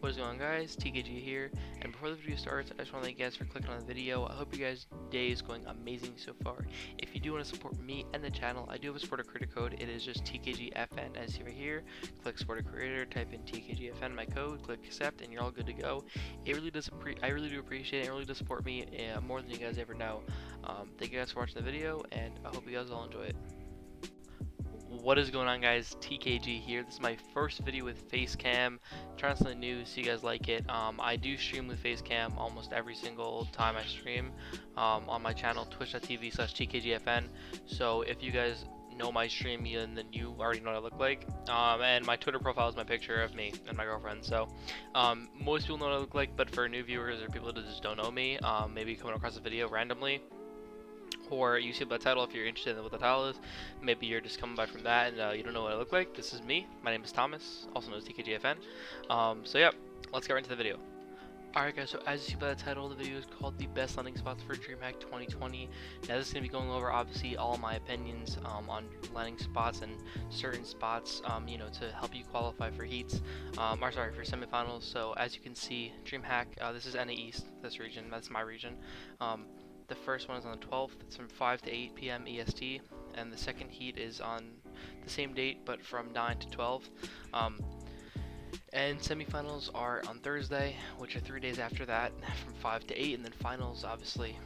What is going on, guys? TKG here, and before the video starts, I just want to thank you guys for clicking on the video. I hope you guys' day is going amazing so far. If you do want to support me and the channel, I do have a supporter creator code. It is just TKGFN, as you see right here. Click supporter creator, type in TKGFN, my code, click accept, and you're all good to go. It really does. I really do appreciate it. It really does support me more than you guys ever know. Thank you guys for watching the video, and I hope you guys all enjoy it. What is going on, guys? TKG here. This is my first video with Facecam. Trying something new, so you guys like it. I do stream with Facecam almost every single time I stream on my channel, twitch.tv/TKGFN. So if you guys know my stream, then you already know what I look like. And my Twitter profile is my picture of me and my girlfriend. So most people know what I look like, but for new viewers or people that just don't know me, maybe coming across a video randomly, or you see by the title, if you're interested in what the title is, maybe you're just coming by from that and you don't know what I look like. This is me. My name is Thomas, also known as TKGFN. So yeah, let's get right into the video. Alright guys, so as you see by the title, the video is called The Best Landing Spots for Dreamhack 2020. Now this is going to be going over, obviously, all my opinions on landing spots and certain spots, you know, to help you qualify for heats, or sorry, for semifinals. So as you can see, Dreamhack, this is NA East, this region, that's my region. The first one is on the 12th, it's from 5 to 8 p.m. EST, and the second heat is on the same date, but from 9 to 12. And semifinals are on Thursday, which are 3 days after that, from 5 to 8, and then finals, obviously,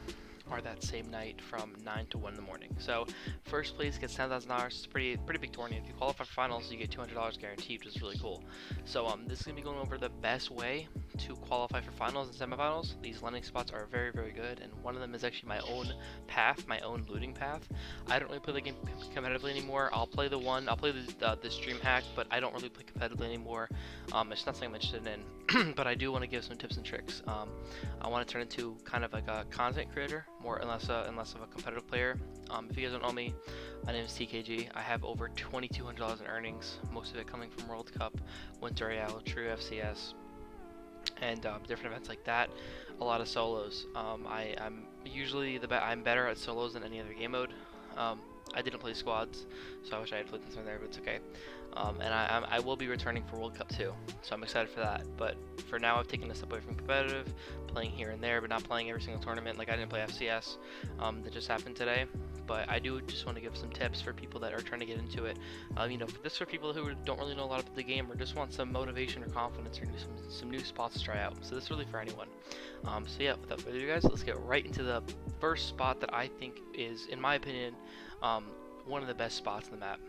are that same night from 9 to 1 in the morning. So first place gets $10,000. It's a pretty big tournament. If you qualify for finals, you get $200 guaranteed, which is really cool. So this is going to be going over the best way to qualify for finals and semifinals. These landing spots are very good, and one of them is actually my own path, my own looting path. I don't really play the game competitively anymore. I'll play this Dreamhack, but I don't really play competitively anymore. It's not something I'm interested in, but I do want to give some tips and tricks. I want to turn into kind of like a content creator, more and less of a competitive player. If you guys don't know me, my name is TKG. I have over $2,200 in earnings, most of it coming from World Cup, Winter Royale, True FCS, and different events like that. A lot of solos. I'm usually I'm better at solos than any other game mode. I didn't play squads, so I wish I had played something there, but it's okay. And I will be returning for World Cup too, so I'm excited for that. But for now, I've taken a step away from competitive, playing here and there, but not playing every single tournament. Like I didn't play FCS, that just happened today. But I do just want to give some tips for people that are trying to get into it. You know, this for people who don't really know a lot about the game or just want some motivation or confidence or some new spots to try out. So this is really for anyone. So yeah, without further ado, guys, let's get right into the first spot that I think is, in my opinion, one of the best spots on the map.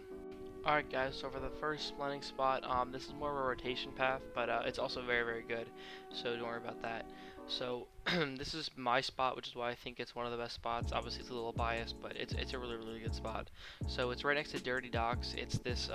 Alright guys, so for the first landing spot, this is more of a rotation path, but it's also very good, so don't worry about that. So this is my spot, which is why I think it's one of the best spots. Obviously it's a little biased, but it's a really good spot. So it's right next to Dirty Docks. It's this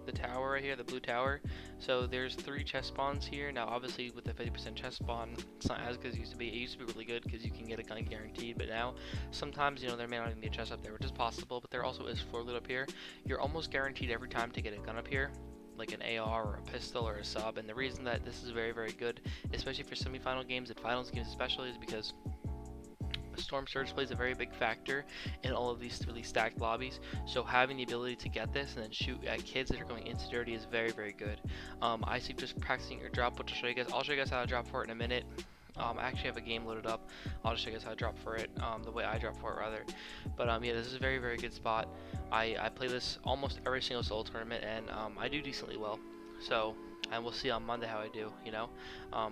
the tower right here, the blue tower. So there's 3 chest spawns here. Now obviously with the 50% chest spawn, it's not as good as it used to be. It used to be really good because you can get a gun guaranteed, but now sometimes, you know, there may not even be a chest up there, which is possible, but there also is floor loot up here. You're almost guaranteed every time to get a gun up here, like an AR or a pistol or a sub. And the reason that this is very good, especially for semi-final games and finals games especially, is because Storm Surge plays a very big factor in all of these really stacked lobbies. So having the ability to get this and then shoot at kids that are going into dirty is very good. I suggest practicing your drop, which I'll show you guys how to drop for it in a minute. I actually have a game loaded up. I'll just show you guys how to drop for it, the way I drop for it rather. But yeah, this is a very good spot. I play this almost every single solo tournament, and I do decently well. So, and we'll see on Monday how I do, you know.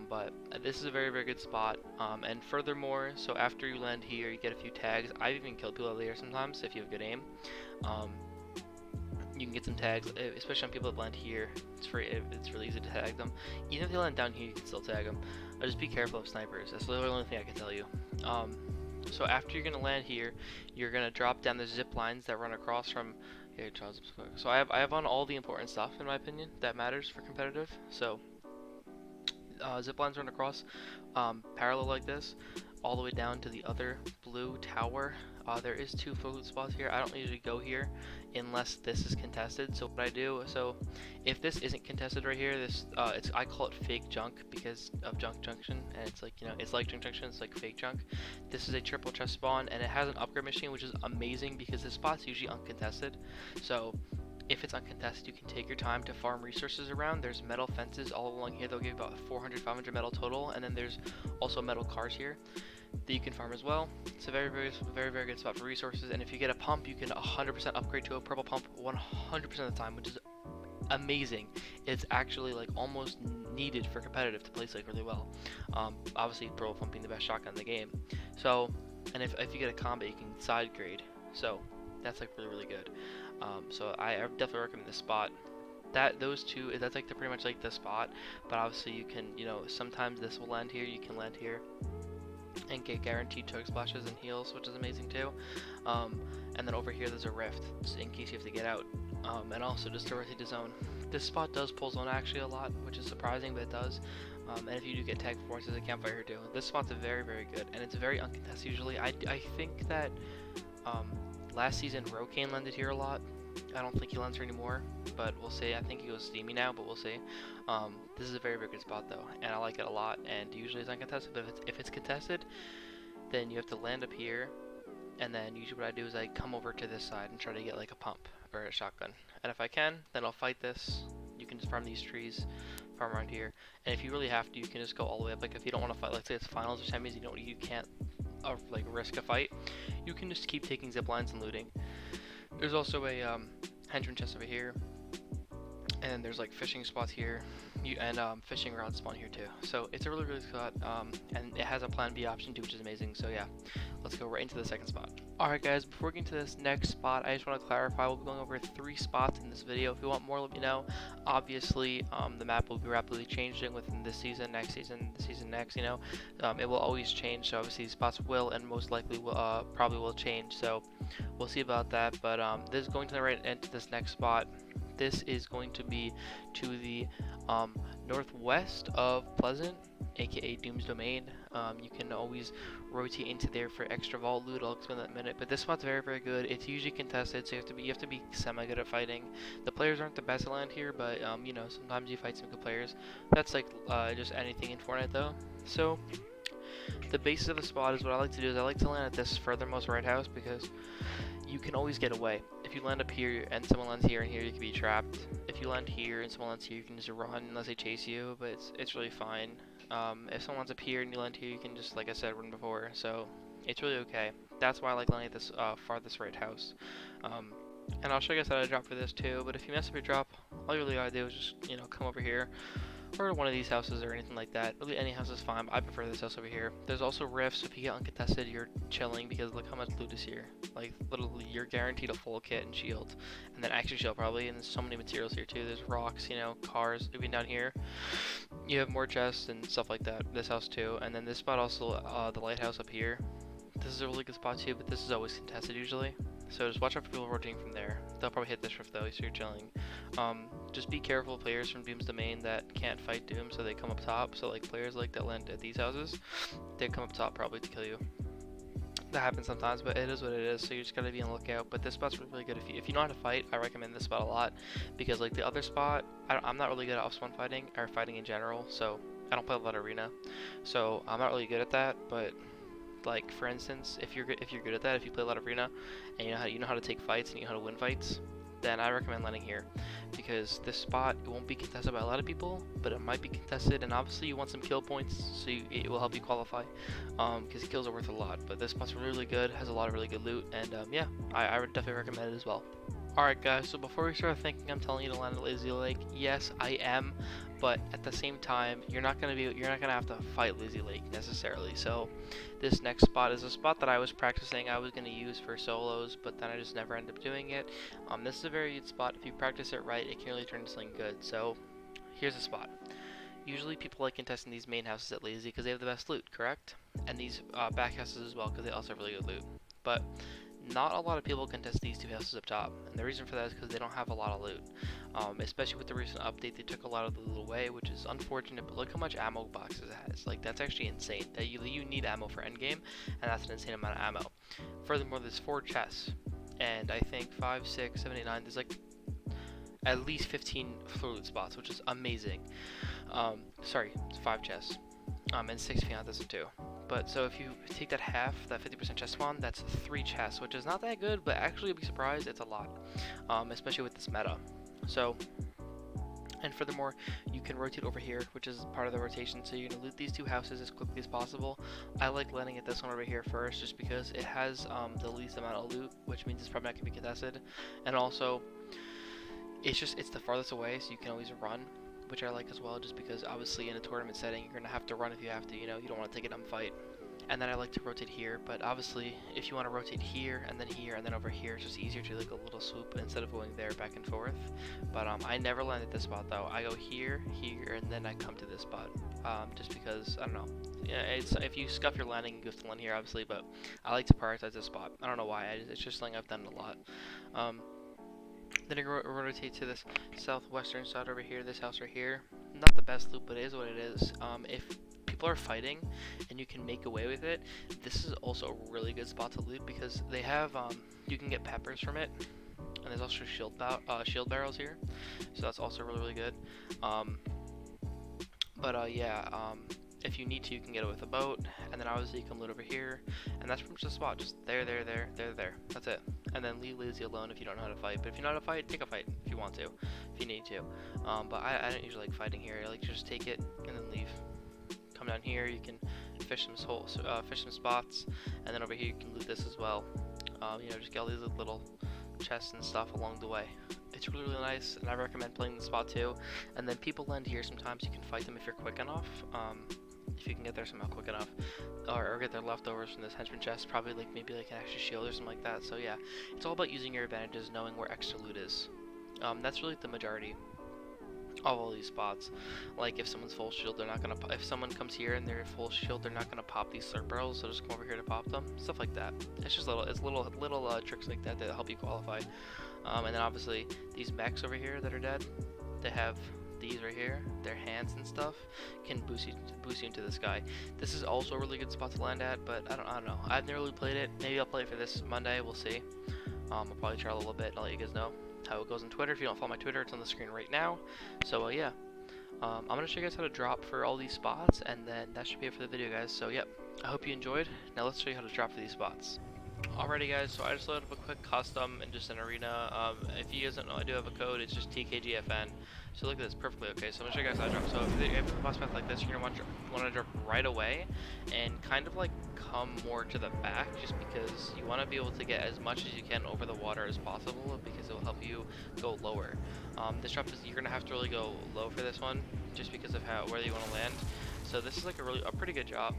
But this is a very good spot. And furthermore, so after you land here, you get a few tags. I've even killed people over here sometimes if you have good aim. You can get some tags, especially on people that land here. It's really easy to tag them. Even if they land down here, you can still tag them. But just be careful of snipers. That's the only thing I can tell you. So after you're gonna land here, you're gonna drop down the zip lines that run across from here. So I have on all the important stuff, in my opinion, that matters for competitive. So zip lines run across parallel like this, all the way down to the other blue tower. There is 2 food spots here. I don't usually go here unless this is contested. So what I do, so if this isn't contested right here, this I call it fake junk because of junk junction, and it's like, you know, it's like junk junction, it's like fake junk. This is a triple chest spawn, and it has an upgrade machine, which is amazing because this spot's usually uncontested. So if it's uncontested, you can take your time to farm resources around. There's metal fences all along here. They'll give you about 400, 500 metal total, and then there's also metal cars here that you can farm as well. It's a very good spot for resources. And if you get a pump, you can 100% upgrade to a purple pump 100% of the time, which is amazing. It's actually like almost needed for competitive to place like really well. Obviously, purple pump being the best shotgun in the game. So, and if you get a combat, you can side grade. So that's like really good. So I definitely recommend this spot. Those two, that's like pretty much like the spot. But obviously, you can, you know, sometimes this will land here. You can land here and get guaranteed choke splashes and heals, which is amazing too. And then over here there's a rift in case you have to get out, and also just to rotate the zone. This spot does pull zone actually a lot, which is surprising, but it does. And if you do get tagged force, there's a campfire here too. This spot's very good, and it's very uncontested usually. I think that last season Rokane landed here a lot. I don't think he lands here anymore, but we'll see. I think he goes steamy now, but we'll see. This is a very good spot though, and I like it a lot. And usually it's uncontested, but if it's contested, then you have to land up here, and then usually what I do is I come over to this side and try to get like a pump or a shotgun. And if I can, then I'll fight this. You can just farm these trees, farm around here, and if you really have to, you can just go all the way up. Like if you don't want to fight, let's say it's finals or semis, you can't like risk a fight, you can just keep taking zip lines and looting. There's also a henchman chest over here, and there's like fishing spots here, and fishing rods spawn here too. So it's a really good spot, and it has a plan B option too, which is amazing. So yeah, let's go right into the second spot. Alright guys, before we get into this next spot, I just want to clarify, we'll be going over 3 spots in this video. If you want more, let me know. Obviously, the map will be rapidly changing within this season, next season, the season next, you know. It will always change, so obviously spots will and most likely will, probably will change, so we'll see about that. But this is going to the right into this next spot. This is going to be to the northwest of Pleasant, aka Doom's Domain. You can always rotate into there for extra vault loot. I'll explain that in a minute. But this spot's very good. It's usually contested, so you have to be semi good at fighting. The players aren't the best at land here, but you know, sometimes you fight some good players. That's like just anything in Fortnite though. So the basis of the spot is what I like to do is I like to land at this furthermost right house because you can always get away. If you land up here and someone lands here and here, you can be trapped. If you land here and someone lands here, you can just run unless they chase you, but it's really fine. If someone lands up here and you land here, you can just, like I said, run before, so it's really okay. That's why I like landing at this farthest right house. And I'll show you guys how to drop for this too, but if you mess up your drop, all you really gotta do is just, you know, come over here, or one of these houses or anything like that. Really any house is fine. I prefer this house over here. There's also rifts. If you get uncontested, you're chilling because look how much loot is here. Like literally you're guaranteed a full kit and shield, and then extra shield probably, and there's so many materials here too. There's rocks, you know, cars. Even down here you have more chests and stuff like that. This house too, and then this spot also, the lighthouse up here. This is a really good spot too, but this is always contested usually. So just watch out for people rotating from there. They'll probably hit this rift though, so you're chilling. Just be careful of players from Doom's Domain that can't fight Doom, so they come up top. So like players like that land at these houses, they come up top probably to kill you. That happens sometimes, but it is what it is, so you just gotta be on the lookout. But this spot's really good. If you know how to fight, I recommend this spot a lot, because like the other spot, I'm not really good at off-spawn fighting, or fighting in general, so I don't play a lot of arena. So I'm not really good at that, but like for instance, if you're good at that, if you play a lot of arena and you know how to take fights and you know how to win fights, then I recommend landing here, because this spot, it won't be contested by a lot of people, but it might be contested, and obviously you want some kill points, so it will help you qualify, because kills are worth a lot. But this spot's really good, has a lot of really good loot, and yeah, I would definitely recommend it as well. Alright guys, so before we start thinking I'm telling you to land at Lazy Lake, yes I am, but at the same time, you're not gonna have to fight Lazy Lake necessarily. So this next spot is a spot that I was practicing. I was gonna use for solos, but then I just never ended up doing it. This is a very good spot. If you practice it right, it can really turn into something good. So here's the spot. Usually people like contesting these main houses at Lazy because they have the best loot, correct? And these back houses as well, because they also have really good loot. But not a lot of people contest these two houses up top, and the reason for that is because they don't have a lot of loot. Especially with the recent update, they took a lot of the loot away, which is unfortunate, but look how much ammo boxes it has. Like, that's actually insane. That you need ammo for endgame, and that's an insane amount of ammo. Furthermore, there's 4 chests, and I think 5, 6, 7, 8, 9, there's like at least 15 floor loot spots, which is amazing. Sorry, it's 5 chests, and 6 fiantas too. But so if you take that half, that 50% chest spawn, that's 3 chests, which is not that good, but actually you'll be surprised, it's a lot, especially with this meta. So, and furthermore, you can rotate over here, which is part of the rotation, so you're going to loot these 2 houses as quickly as possible. I like landing at this one over here first, just because it has the least amount of loot, which means it's probably not going to be contested, and also, it's the farthest away, so you can always run, which I like as well, just because obviously in a tournament setting, you're going to have to run if you have to, you know, you don't want to take a dumb fight. And then I like to rotate here, but obviously if you want to rotate here and then over here, it's just easier to like a little swoop instead of going there back and forth. But I never land at this spot though. I go here, here, and then I come to this spot, just because, I don't know. Yeah, it's, if you scuff your landing, you have to land here obviously, but I like to prioritize this spot. I don't know why, it's just something I've done a lot. Then I rotate to this southwestern side over here, this house right here. Not the best loop, but it is what it is. If people are fighting and you can make away with it, this is also a really good spot to loot because they have, you can get peppers from it. And there's also shield barrels here. So that's also really, really good. If you need to, you can get it with a boat, and then obviously you can loot over here, and that's pretty much the spot, just there, that's it. And then leave lazy alone if you don't know how to fight, but if you know how to fight, take a fight if you want to, if you need to. But I don't usually like fighting here. I like to just take it and then leave. Come down here, you can fish some spots, and then over here you can loot this as well. You know, just get all these little chests and stuff along the way. It's really, really nice, and I recommend playing the spot too. And then people land here sometimes. You can fight them if you're quick enough. If you can get there somehow quick enough, or get their leftovers from this henchman chest, probably like maybe like an extra shield or something like that. So yeah, it's all about using your advantages, knowing where extra loot is. That's really the majority of all these spots. Like if someone's full shield, they're not gonna. If someone comes here and they're full shield, they're not gonna pop these slurp barrels. So just come over here to pop them, stuff like that. It's just little tricks like that that help you qualify. And then obviously these mechs over here that are dead, they have these right here, their hands and stuff can boost you into the sky. This is also a really good spot to land at, but I don't know. I've never really played it. Maybe I'll play it for this Monday. We'll see. I'll probably try a little bit. I'll let you guys know how it goes on Twitter. If you don't follow my Twitter, it's on the screen right now. So yeah, I'm gonna show you guys how to drop for all these spots, and then that should be it for the video, guys. So yep, I hope you enjoyed. Now let's show you how to drop for these spots. Alrighty guys, so I just loaded up a quick custom and just an arena. If you guys don't know, I do have a code. It's just TKGFN. So look at this, perfectly okay. So I'm gonna show you guys how to drop. So if you have a boss path like this, you're gonna want to drop right away and kind of like come more to the back, just because you want to be able to get as much as you can over the water as possible, because it will help you go lower. This drop is, you're gonna have to really go low for this one, just because of where you want to land. So this is like a pretty good job.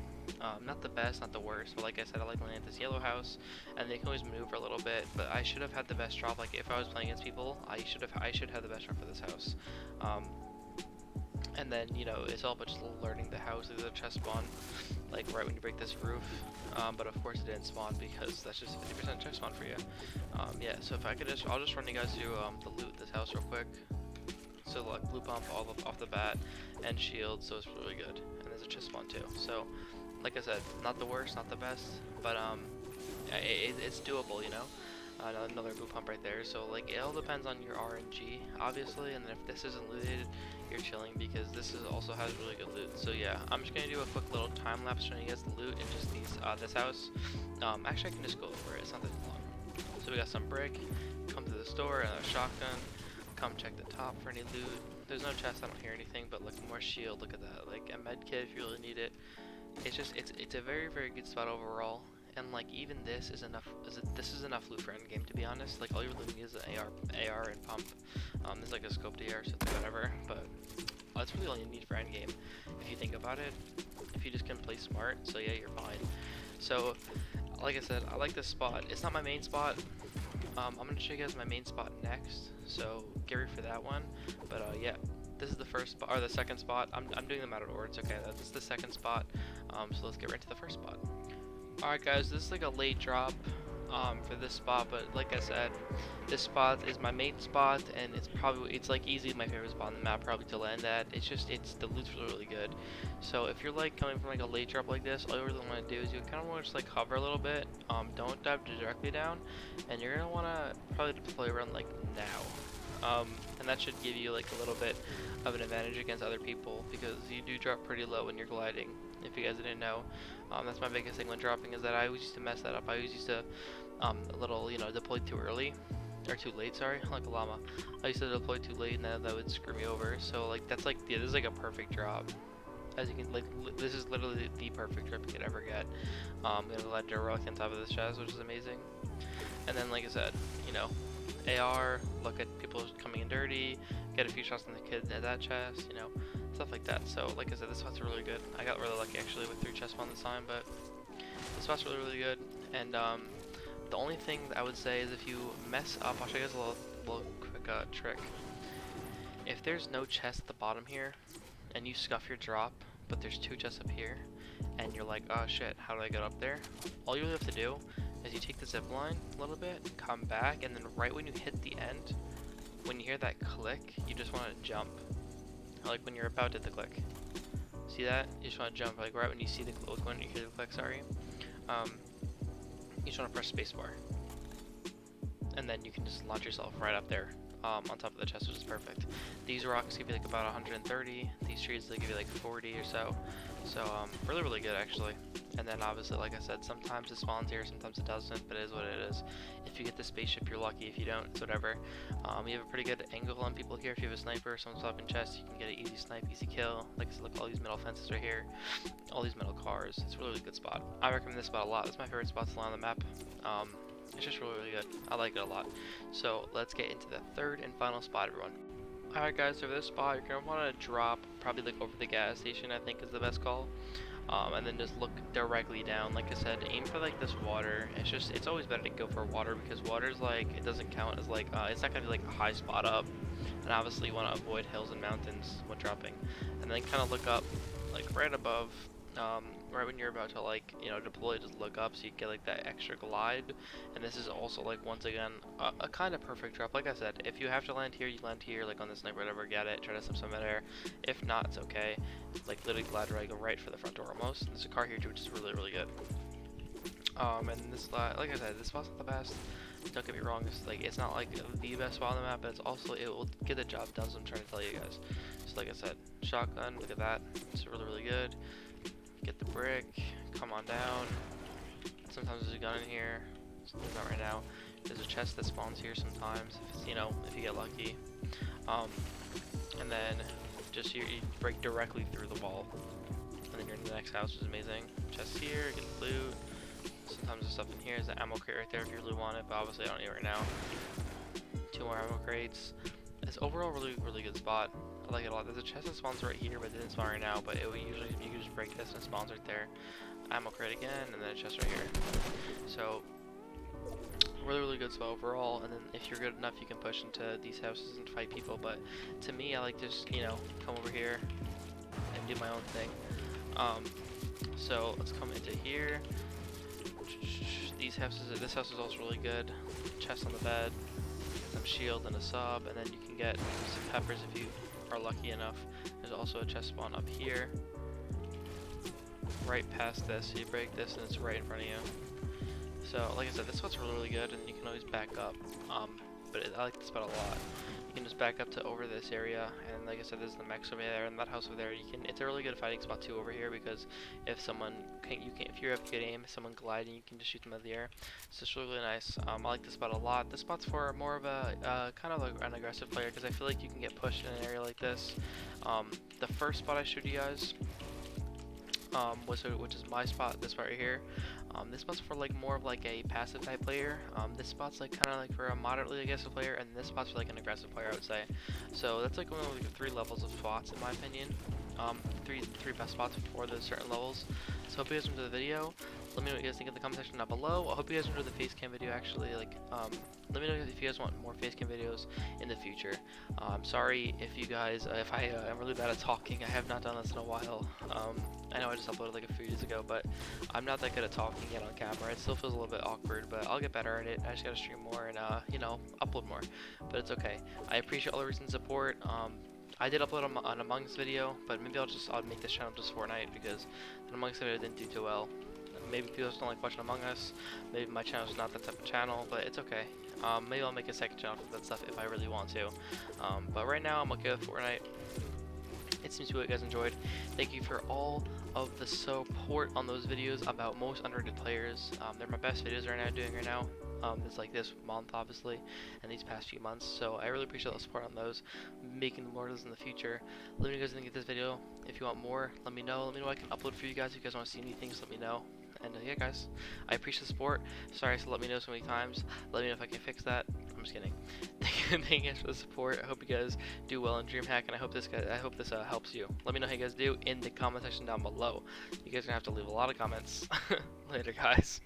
Not the best, not the worst, but like I said, I like landing at this yellow house, and they can always maneuver a little bit, but I should have had the best drop. Like if I was playing against people, I should have the best drop for this house. And then, you know, it's all about just learning the house. There's a chest spawn, like right when you break this roof, but of course it didn't spawn because that's just 50% chest spawn for you. Yeah, so if I could I'll just run you guys through the loot this house real quick. So like blue pump off the bat, and shield, so it's really good. And there's a chest spawn too. So like I said, not the worst, not the best, but it's doable, you know. Another blue pump right there. So like it all depends on your RNG, obviously. And then if this isn't looted, you're chilling, because this also has really good loot. So yeah, I'm just gonna do a quick little time lapse showing you guys the loot in just this house. Actually, I can just go over it. It's not that long. So we got some brick. Come to the store, and a shotgun. Come check the top for any loot. There's no chest, I don't hear anything, but look, more shield, look at that. Like a med kit if you really need it. It's just, it's a very, very good spot overall. And like even this is enough, this is enough loot for endgame, to be honest. Like all you're looting is an AR and pump. There's like a scoped AR, so it's whatever, but that's really all you need for endgame, if you think about it. If you just can play smart, so yeah, you're fine. So, like I said, I like this spot. It's not my main spot. I'm gonna show you guys my main spot next, so get ready for that one. But yeah, this is the first spot, or the second spot. I'm doing them out of order. It's okay. This is the second spot. So let's get right into the first spot. Alright guys, this is like a late drop for this spot, but like I said, this spot is my main spot, and it's like easily my favorite spot on the map probably to land at. The loot's really good. So if you're like coming from like a late drop like this, all you really want to do is you kind of want to just like hover a little bit. Don't dive directly down, and you're gonna want to probably deploy around like now. and that should give you like a little bit of an advantage against other people because you do drop pretty low when you're gliding. If you guys didn't know, that's my biggest thing when dropping is that I always used to mess that up. I always used to a little, deploy too early or too late. Sorry, like a llama. I used to deploy too late, and that would screw me over. So like that's like this is like a perfect drop. As you can this is literally the perfect drop you could ever get. There's a legendary relic on top of this chest, which is amazing. And then, like I said, AR, look at people coming in dirty, get a few shots on the kid at that chest, stuff like that. So, like I said, this spot's really good. I got really lucky actually with 3 chest spawns this time, but this spot's really, really good. And the only thing that I would say is if you mess up, I'll show you guys a little quick trick. If there's no chest at the bottom here, and you scuff your drop, but there's 2 chests up here, and you're like, oh shit, how do I get up there? All you really have to do is you take the zip line a little bit, come back, and then right when you hit the end, when you hear that click, you just want to jump. Like when you're about to hit the click. See that? You just want to jump, like right when you see the click, when you hear the click, sorry. You just want to press spacebar. And then you can just launch yourself right up there. On top of the chest, which is perfect. These rocks give you like about 130. These trees, they give you like 40 or so. So really, really good actually. And then obviously, like I said, sometimes it spawns here, sometimes it doesn't, but it is what it is. If you get the spaceship, you're lucky. If you don't, it's whatever. You have a pretty good angle on people here. If you have a sniper, someone's up in chest, you can get an easy snipe, easy kill. Like I said, look, all these metal fences right here, all these metal cars. It's a really, really good spot. I recommend this spot a lot. It's my favorite spot to land on the map. It's just really, really good. I like it a lot. So let's get into the 3rd and final spot, everyone. Alright guys, so for this spot, you're going to want to drop probably like over the gas station, I think is the best call. And then just look directly down. Like I said, aim for like this water. It's always better to go for water because water's like, it doesn't count as like, it's not going to be like a high spot up. And obviously you want to avoid hills and mountains when dropping. And then kind of look up like right above. Right when you're about to like deploy, just look up so you get like that extra glide. And this is also like once again a kind of perfect drop. Like I said, if you have to land here, you land here, like on the sniper, whatever, get it, try to sub some midair. If not, it's okay. Like literally glide right, go right for the front door almost. There's a car here too, which is really, really good. And this, like I said, this spot's not the best. Don't get me wrong, it's not like the best spot on the map, but it's also, it will get the job done, so I'm trying to tell you guys. So like I said, shotgun, look at that, it's really, really good. Get the brick, come on down. Sometimes there's a gun in here, not right now. There's a chest that spawns here sometimes, if it's, if you get lucky. And then just you break directly through the wall. And then you're in the next house, which is amazing. Chest here, get loot. Sometimes there's stuff in here. There's an ammo crate right there if you really want it, but obviously I don't need it right now. 2 more ammo crates. It's overall really, really good spot. I like it a lot. There's a chest that spawns right here, but it didn't spawn right now. But it would usually, you can just break this and it spawns right there. Ammo crate again, and then a chest right here. So really, really good spot overall. And then if you're good enough, you can push into these houses and fight people. But to me, I like to just come over here and do my own thing. So let's come into here. These houses, this house is also really good. Chest on the bed, some shield and a sub, and then you can get some peppers if you are lucky enough. There's also a chest spawn up here, right past this. So you break this and it's right in front of you. So like I said, this spot's really, really good, and you can always back up. But I like this spot a lot. You can just back up to over this area, and like I said, there's the mechs over there and that house over there. It's a really good fighting spot too over here because if someone if you have good aim, someone gliding, you can just shoot them out of the air. So it's really, really nice. I like this spot a lot. This spot's for more of a kind of like an aggressive player because I feel like you can get pushed in an area like this. The first spot I showed you guys, which is my spot, this spot right here. This spot's for like more of like a passive type player. This spot's like kind of like for a moderately aggressive player, and this spot's for like an aggressive player, I would say. So that's like one of the 3 levels of spots in my opinion. Three best spots for those certain levels. So hope you guys enjoyed the video. Let me know what you guys think in the comment section down below. I hope you guys enjoyed the face cam video actually. Like, let me know if you guys want more face cam videos in the future. I'm sorry if you guys, if I am really bad at talking. I have not done this in a while. I know I just uploaded like a few days ago, but I'm not that good at talking yet on camera. It still feels a little bit awkward, but I'll get better at it. I just gotta stream more and upload more. But it's okay. I appreciate all the recent support. I did upload an Among Us video, but maybe I'll make this channel just Fortnite because the Among Us video didn't do too well. Maybe people just don't like watching Among Us. Maybe my channel's not that type of channel, but it's okay. Maybe I'll make a second channel for that stuff if I really want to. But right now I'm okay with Fortnite. It seems to be what you guys enjoyed. Thank you for all of the support on those videos about most underrated players. They're my best videos right now. It's like this month, obviously, and these past few months. So I really appreciate the support on those. Making more of those in the future. Let me know if you guys think of this video. If you want more, let me know. Let me know what I can upload for you guys. If you guys want to see anything, just let me know. And yeah, guys, I appreciate the support. Sorry to let me know so many times. Let me know if I can fix that. I'm just kidding. Thank you guys for the support. I hope you guys do well in Dreamhack, and I hope this helps you. Let me know how you guys do in the comment section down below. You guys are gonna have to leave a lot of comments. Later, guys.